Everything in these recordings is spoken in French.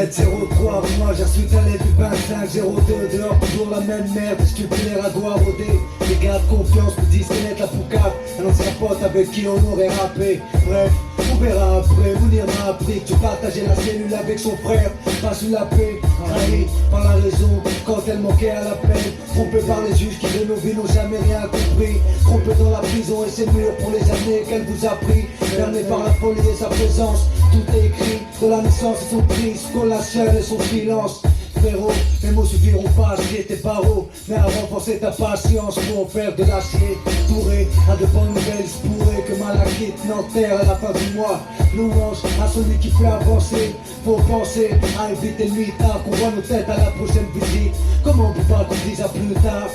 1703, moi j'ai reçu ta lettre du 2502. Dehors toujours la même merde, scrupulaire à doigt rodé. Les gars de confiance me disent connaître la poucave. Un ancien pote avec qui on aurait rappé. Bref, on verra après, Mounir m'a appris que tu partageais la cellule avec son frère. Pas sous la paix, trahi par la raison quand elle manquait à la peine. Trompé par les juges qui de nos vies n'ont jamais rien compris. Trompé dans la prison et ses murs pour les années qu'elle vous a pris. Berné par la folie et sa présence, tout est écrit. De la naissance et son cri, la seule et son silence. Frérot, mes mots suffiront pas à scier tes barreaux, mais à renforcer ta patience pour en faire de l'acier. Touré à de bonnes nouvelles, il se pourrait que Malakite n'enterre à la fin du mois. Louange à celui qui fait avancer. Faut penser à éviter le mitard, qu'on voit nos têtes à la prochaine visite. Comment on peut pas qu'on dise à plus tard?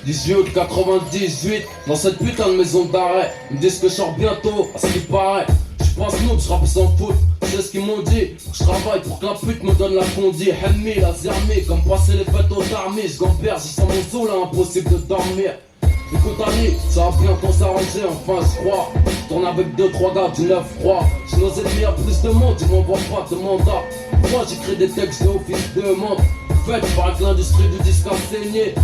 18 août 98, dans cette putain de maison d'arrêt. Ils me disent que je sors bientôt, à ce qui paraît. Je pense noob, je rappe sans foot, c'est ce qu'ils m'ont dit. Je travaille pour que la pute me donne la condi. Helmi, la zermi, comme passer les fêtes aux armées. Je gamberge, je sens mon soul, impossible de dormir. Écoute Ali, ça va bientôt s'arranger, enfin je crois. Je tourne avec 2-3 gars du 9-3. Je n'ose ennemis à plus de monde, ils m'envoient pas de mandat. Moi j'écris des textes de office de monde. Fait par l'industrie du disque à saigner.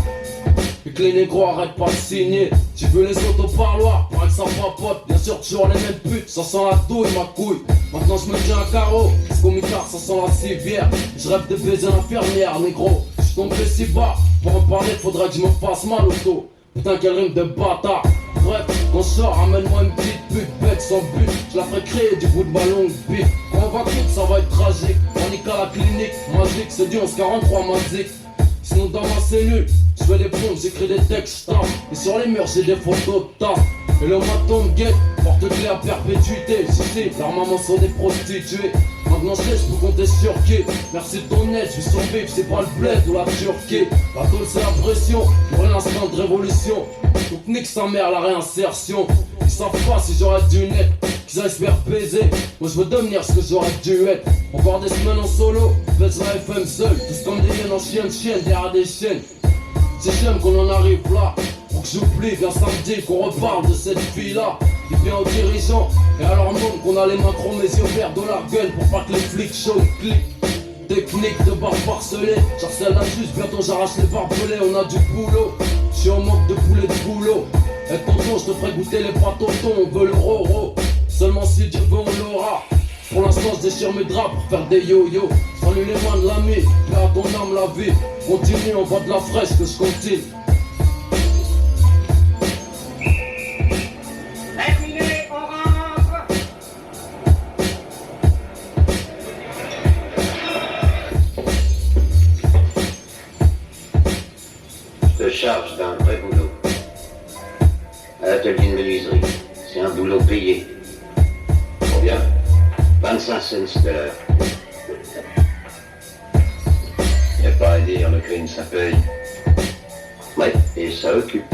Et que les négros arrêtent pas de signer. J'ai vu les autres au parloir, paraît que ça papote. Bien sûr toujours les mêmes putes, ça sent la douille ma couille. Maintenant je me tiens à carreau, parce qu'au mitard ça sent la civière. Je rêve de baiser l'infirmière, négro. J'suis tombé si bas, pour en parler faudrait que je me fasse mal au dos. Putain quel rime de bâtard. Bref, quand je sors, amène-moi une petite pute bête sans but. Je la ferai créer du bout de ma longue bite. Quand on va quitter ça va être tragique. Panique à la clinique, magique, c'est du 1143 magique. Sinon dans ma cellule, je fais des pompes, j'écris des textes, et sur les murs j'ai des photos de tas. Et le maton me guette, porte clé à perpétuité. Si, leurs mamans sont des prostituées. Maintenant je sais, je peux compter sur qui. Merci de ton aide, je suis survivre, c'est pas le bled ou la Turquie. La tôle c'est la pression, pour l'instant de révolution. Donc nique sa mère la réinsertion. Ils savent pas si j'aurais dû naître, qu'ils aillent se faire baiser. Moi je veux devenir ce que j'aurais dû être. Encore des semaines en solo, baisse la FM seul. Tous comme des hyènes en chienne derrière des chaînes. C'est j'aime qu'on en arrive là. Pour que j'oublie bien samedi qu'on reparle de cette fille-là. Qui vient aux dirigeants et à leur nom qu'on a les mains chromées, les yeux verts de la gueule pour pas que les flics chauds cliquent. Technique de barre parcelée, j'harcèle la juge, bientôt j'arrache les barbelés, on a du boulot. J'suis en manque de poulet de boulot. Et tonton, je te ferai goûter les bras tonton, on veut le roro. Seulement si Dieu veut on l'aura. Pour l'instant je déchire mes draps pour faire des yo-yo. Salut les mains de l'ami, fais à ton âme la vie. Continue, on voit de la fraîche que je continue. Je te charge d'un vrai boulot. À l'atelier de menuiserie. C'est un boulot payé. Combien? 25 cents de l'heure. Y'a pas à dire, le crime ça paye. Ouais, et ça occupe.